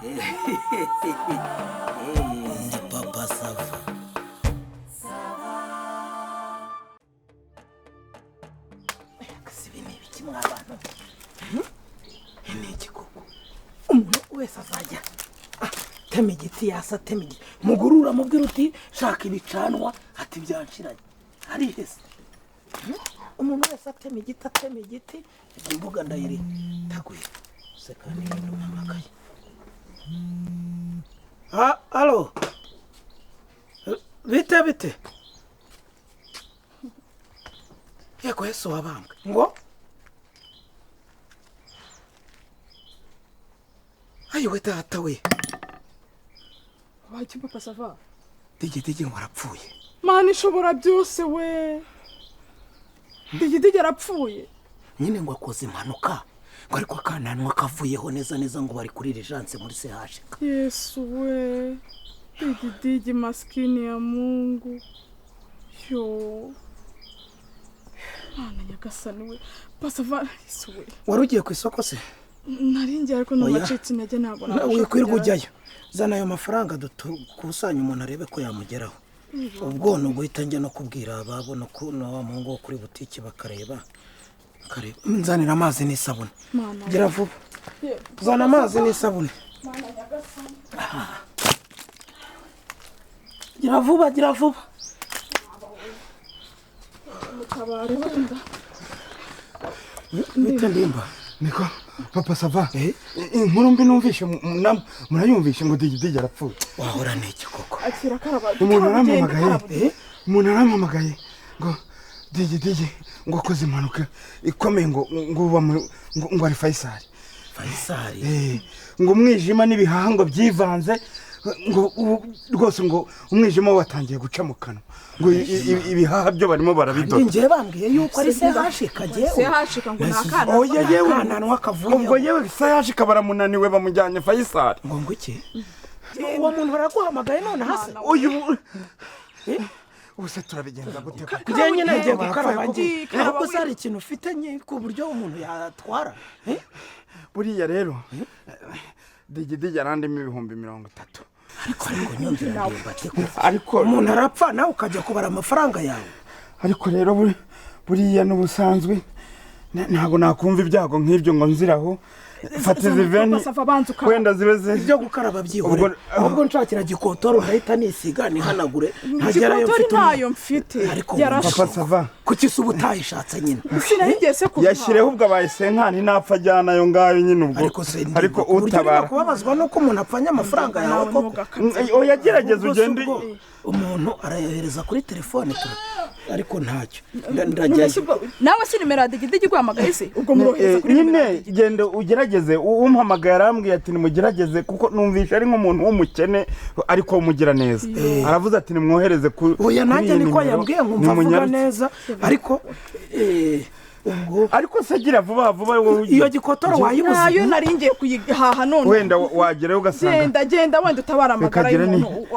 Ndi Papa Sava. Kasi bine biki mw'abantu? Ni iki koko? Umuntu wese azajya tema igiti yasa tema igiti. Mugurura mubwira uti shaka ibicanwa ati byanshiranye. Hari hese. Umuntu wese atema igiti imbuga ndayiri taguye. Seka ni ndumamakaye. Alo. Bite. Yego Yesu wabambwe. Ngo? Ayiwe data we. Waki Papa Sava? Digi warapfuye. Mana ishobora byose we. Digi yarapfuye. Nyine ngo akoze impanuka. Ngo ariko akananwa kavuyeho neza ngo bari kuri Regence muri CHK. Yesu we. Digi maskini ya Mungu. Yo. Mana nyagasani we. Papa Sava Yesu we. Warugiye ku isoko se? Naringiye ariko n'amacitsi intege ntabwo nawe kwirwa ujyayo. Zana ayo mafaranga dukusanya umuntu arebe ko yamugeraho. Ubwo no guhita njya no kubwira ababona ko wa muhungu wo kuri butiki bakareba. Nzanira amazi n'isabune. Gira vuba. Zana amazi n'isabune. Mana nyagasani. Gira vuba. Mutabare wenda. Bite ndimba. Niko Papa Sava. Inkuru mbi numvishe murayumvishe ngo Digi arapfuye. Wahora n'iki koko? Akira karaba. Umuntu arampamagaye ngo Digi ngo akoze impanuka ikomeye ngo ari Faisal. Ngo umwijima n'ibihango byivanze ngo rwose ngo umwijima watangiye guca mu kanwa. Ngo ibihaha byo barimo barabidoda. Ngiye bambwiye yuko ari CHK agiye. CHK ngo nakana. Oya yewe kananwa kavuye. Ngo yewe CHK baramunaniwe bamujyanye Faisal. Ngo iki? Uwo muntu baraguhamagaye none hasi. Uyu Ubuse turabigenza gute? Ngiye nagiye gukaraba ngiye. Ahubwo sari ikintu ufite ku buryo umuntu yatwara. Buriya rero Digi yarandimo 30,000. Ariko umuntu arapfa nawe ukajya kubara amafaranga yawe. Ariko rero buriya n'ubusanzwe ntago nakumva ibyago nk'ibyo ngo nziraho. Fata ziveni kwenda zibeze ibyo gukaraba byihore. Ahubwo nshakira gikotoro ndahita nisiga nihanagure. Ntagerayo mfite. Papa Sava. Kuki se ubutayishatse nyine? Sinahigeze kuva. Yashyireho ubwo abayisenkani napfa ajyana ayo ngayo nyine ubwo. Ariko utabara. Kubabazwa nuko umuntu apfanya amafaranga yawe koko. Oyagerageza ugende. Umuntu arayohereza kuri telefone ariko ntacyo. Nawe si nimero ya Digi guhamagaye se ubwo murohereza kuri nyine gende ugerageze umpamagaye arambwiye ati nimugerageze kuko numvisha ari nk'umuntu w'umukene ariko umugira neza. Aravuze ati nimwohereze ku. Oya nanjye niko yambwiye nkumva avuga neza ariko ariko sagira vuba iyo gikotoro wayibuze. Nayo naringiye kuyihaha none. Wenda wagerayo ugasanga. Genda wenda utabara amagara y'umuntu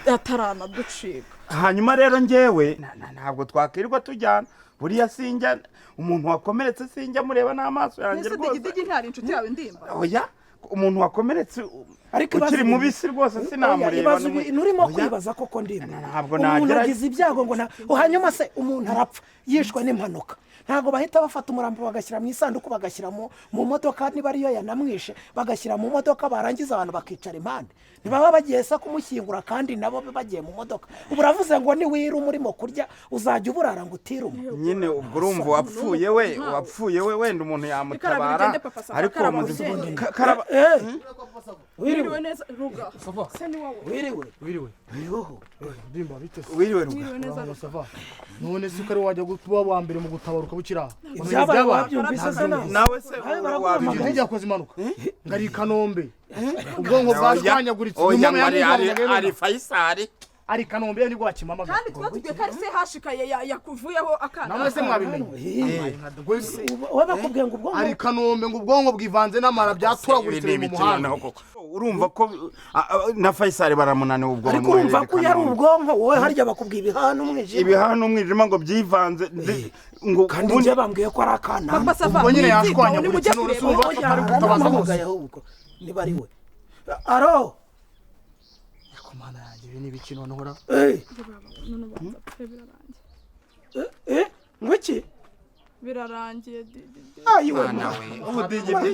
atarana ducika. Hanyuma rero ngewe ntabwo twakirirwa tujyana. Buriya sinjya umuntu wakomeretse sinjya mureba n'amaso yanjye rwose. Digi ntari inshuti yawe ndimba. Oya umuntu wakomeretse ariko ukiri mubisi rwose sinamureba. Nurimo kwibaza koko ndimba. Ntabwo nagera. Nagize ibyago ngo hanyuma se umuntu arapfa yishwe n'impanuka. Ntago bahita bafata umurambo bagashyira mu isanduku bagashyira mu modoka niba ariyo yanamwishe bagashyira mu modoka barangiza abantu bakicara impande. Ntibaba bagiye se kumushyingura kandi nabo bagiye mu modoka. Uburavuze ngo ni wira umurimo kurya uzajya uburara ngo utirume. Nyine ubwo urumva wapfuye we wenda umuntu yamutabara ariko karaba wiriwe neza ruga. Se ni wowe. Wiriwe. Ndimba bitese. Wiriwe ruga. Sava. None se ukari wajya kuba wa mbere mu gutabaruka bukira. Byumvise sana. Nawe se Digi yakoze impanuka. Ngari Kanombe. Ubwonko bwashwanyaguritse. Ari Faisal. Ari Kanombe ni gwakimama. Kandi twatubwiye ko ari CHK yakuvuyeho akana. Namwe se mwabimenye. Wowe bakubwiye ngo ubwonko. Ari Kanombe ngo ubwonko bwivanze n'amara byaturaguritse mu muhanda. Urumva ko na Faisal baramunaniwe ubwonko. Ariko urumva ko yari ubwonko wowe harya bakubwiye ibihano umwijima ngo byivanze ngo kandi nje bambwiye ko ari akana. Papa Sava ubwo nyine yashwanya buri kintu urusumva atari gutabaza hose. Niba ari we aro Mana yanjye ibi ni ibiki noneho ura none ubanza pe birarangiye ngwiki birarangiye ayiwe ubu digidi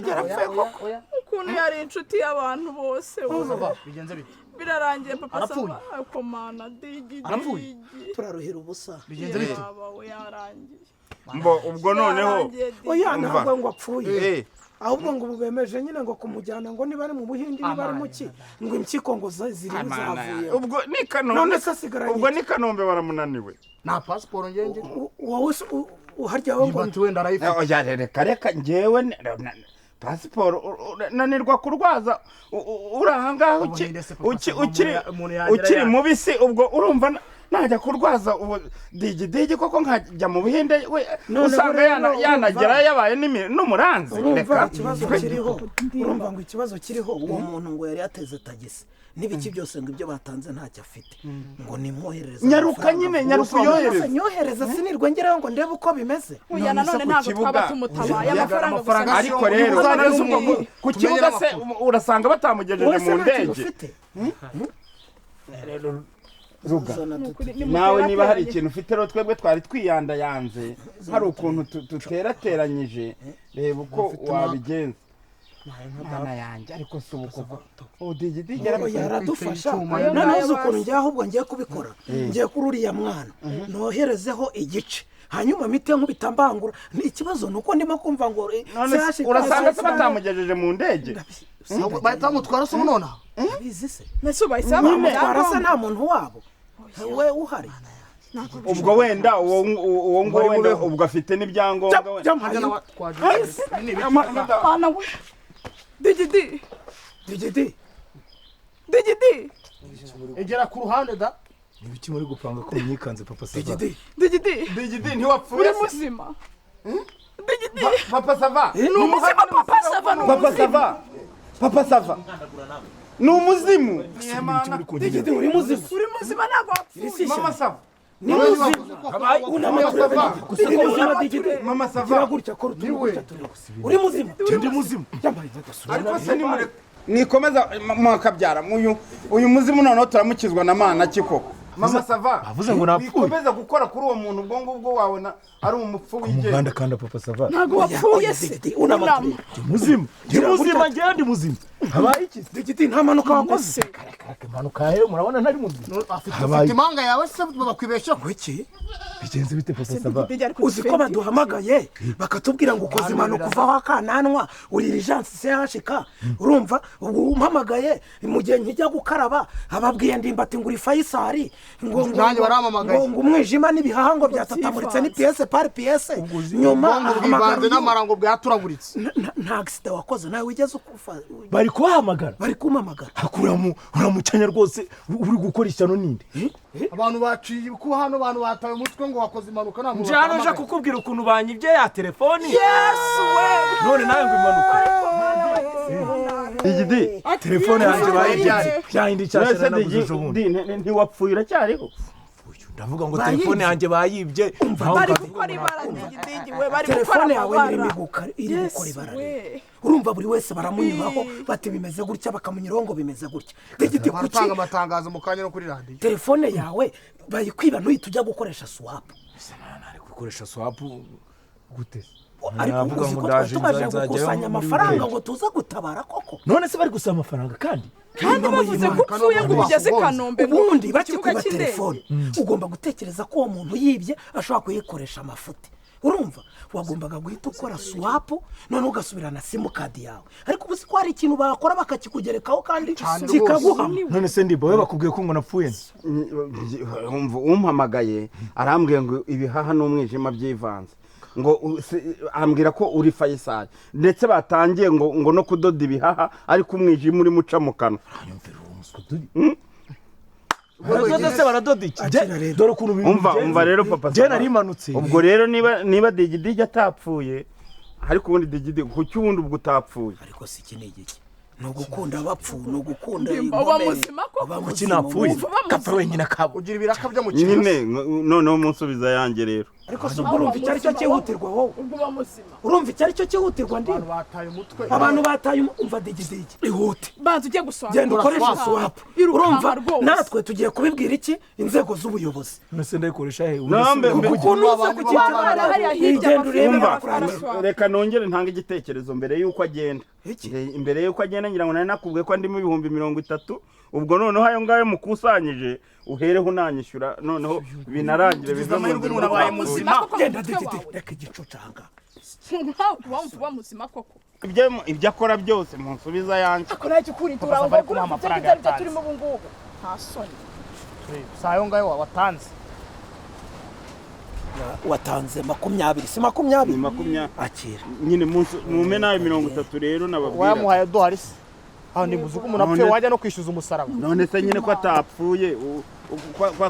ukuntu yari inshuti y'abantu bose bigenze bite birarangiye papa Arapfuye? saba komana digi Arapfuye? turaruhira ubusa bigenze bite we yarangiye mbo ubwo noneho oya ntabwo ngo apfuye ahubwo ngo bemeje nyine ngo kumujyana ngo niba ari mu Buhindi niba ari mu ki ngo impyiko ngo ziri zavuye ubwo ni Kanombe none se asigaranye ubwo ni Kanombe baramunaniwe nta passport ngenge wowe uharya wowe ngo Ibati wenda arayifite oya reka njyewe pasiporo nanirwa kurwaza urahangaho ukiri mubisi ubwo urumva najya kurwaza ubu digidigi koko nkajya mu Buhinde we usanga yanagera yabaye n'umuranzi urumva ikibazo kiriho urumva ngo ikibazo kiriho uwo muntu ngo yari yateze tagisi n'ibiki byose ngo ibyo batanze ntacyo afite ngo nimwoherereze nyaruka nyine nyaruka nyohereza sinirwe ngeraho ngo ndebe uko bimeze oya nanone ntabwo twaba tumutabaye amafaranga ariko rero ku kibuga se urasanga batamugejeje mu ndege Ruga nawe niba hari ikintu ufite rero twebwe twari twiyandayanze hari ukuntu tuterateranyije reba uko wabigenza mwana yanjye ariko si ubukuva digidi yaradufasha none uzi ukuntu njye ahubwo ngiye kubikora ngiye kuri uriya mwana noherezeho igice hanyuma mite nkubita mbangura ni ikibazo nuko ndimo kumva ngo urasanga se batamugejeje mu ndege bahita bamutwara se none bizi se nese bayisaba barasa nta muntu wabo we uhari ubwo wenda uwo ngo wenda ubwo afite n'ibyangombwa digidi egera ku ruhande da Nibiki muri gupanga ko myikanze papa Sava digidi ntiwapfuye uri muzima digidi papa Sava ni umuzima papa Sava ni umuzimu digidi uri muzima ntabwo wapfuye mama Sava ni muzima mama Sava gutya ko uri muzima ndi muzima ariko se ni mure nikomeza mwakabyara uyu muzimu noneho turamukizwa na mana kikoko mama Sava avuze ngo napfuye nikomeza gukora kuri uwo muntu ubwo ngubwo wawe ari umupfu w'igenge umuganda kanda papa Sava ntabwo wapfuye se unamatwe muzima ndi muzima habaye iki digidi nta manuka wakoze impanuka he murabona ntari muzima afite imanga yawe se bakwibeshya iki bigenze bite papa Sava uzi ko baduhamagaye bakatubwira ngo ukoze impanuka uvaho akananwa uri irijansi sehashika urumva umpamagaye mu gihe nkijya gukaraba ababwiye ndimbati ngo uri Faisal ngo umwijima n'ibihaha ngo byatatamuritse ni piyese pari piyese nyuma bibanze n'amarango bwaturaburitse nta accident wakoze nawe wigeze ukufa bari kubahamagara bari kumamagara uramucanya rwose uri gukora ishyano ninde abantu baciye kuba hano abantu bataye umutwe ngo wakoze impanuka nta muntu njyana nje kukubwira ukuntu banyibye ya telefoni yesu we none nawe ngo impanuka digidi telefone yanjye bayibye byahindi cyashira nabuze ubundi ntiwapfuye uracyariho ndavuga ngo telefone yanjye bayibye bari gukora ibara digidigi we bari gukora telefone yawe amabara iri gukora ibara urumva buri wese baramunyuraho bati bimeze gutya bakamunyuraho ngo bimeze gutya digidi kuki batanga amatangazo mu kanya no kuri radio telefone yawe bayikwiba ntuhita ujya gukoresha swap ari gukoresha swap gute ariko uzi ko tumaze gukusanya amafaranga ngo tuza gutabara koko none se bari gusaba amafaranga kandi bavuze ko upfuye ngo ugeze Kanombe ubundi bakikuba telefone ugomba gutekereza ko uwo muntu yibye ashobora kuyikoresha amafuti urumva wagombaga guhita ukora swap none ugasubirana simukadi yawe ariko ubuzi ko hari ikintu bakora bakakikugerekaho kandi kikaguhama none se ndibo we bakubwiye ko ngo napfuye umpamagaye arambwiye ngo ibihaha n'umwijima byivanze ngo ambwira ko uri Faisal ndetse batangiye ngo no kudoda ibihaha ariko umwijima uri muca mu kanwa baradoda se baradoda iki dore ukuntu umva rero papa je nari manutse ubwo rero niba digidigi atapfuye ariko ubundi digidi kuki ubundi ubwo utapfuye ariko si iki ni igiki ni ugukunda abapfu ni ugukunda uba muzima ko kuki napfuye kapfa wenyine akabo ugira ibiraka byo mu kigo nyine noneho umunsubiza yanjye rero ariko se ubwo urumva icyo ari cyo cyihutirwa wowe ubwo uba muzima urumva icyo ari cyo cyihutirwa ndi abantu bataye umutwe abantu bataye umva digidigi ihute banza ujye guswapa genda ukoresha swapu urumva rwose. natwe tugiye kubibwira iki inzego z'ubuyobozi mbese ndayikoresha he ukuntu uza Abana hariya hirya igenda urebe Umva, amafaranga reka nongere ntange igitekerezo mbere y'uko agenda Iki? imbere y'uko agenda ngira ngo nari nakubwiye ko ndimo 30,000 ubwo noneho ayo ngayo mukusanyije uhereho unanyishyura noneho binarangire bive mu amahirwe umuntu abaye muzima genda digidigi reka igicucanga uba muzima koko ibyo akora byose munsubiza yanjye ako nayo kikuritura Papa, ngo bari gura kumuha amafaranga ibyo yatanze. turimo ubu ngubu nta soni si ayo ngayo watanze watanze 20 si ni 20 20 akira nyine mume nayo 30 rero nababwira wayamuhaye duhari se aho nibuze ko umuntu apfuye wajya no kwishyuza umusaraba none se nyine ko atapfuye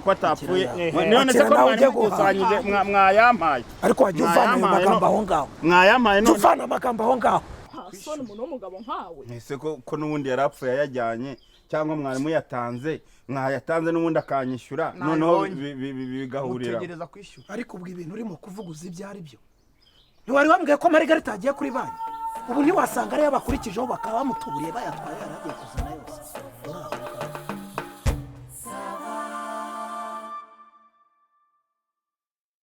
ko atapfuye none se Akira ko nawe mwari ujye guhaha. mukusanyije mwayampaye ariko wajya uvana ayo Mwayampaye magambo aho ngaho mwayampaye jya none uvana amagambo aho ngaho nta soni umuntu w'umugabo nkawe ese ko n'ubundi yari apfuye ayajyanye cyangwa mwarimu yatanze mwayatanze n'ubundi akanyishyura noneho bigahurira utegereza kwishyura ariko ubwo ibintu urimo kuvuga uzi ibyo ari byo ntiwari wambwiye ko Margarita agiye kuri banki ubu ntiwasanga ariyo bakurikijeho bakaba bamutuburiye bayatwaye yaragiye kuza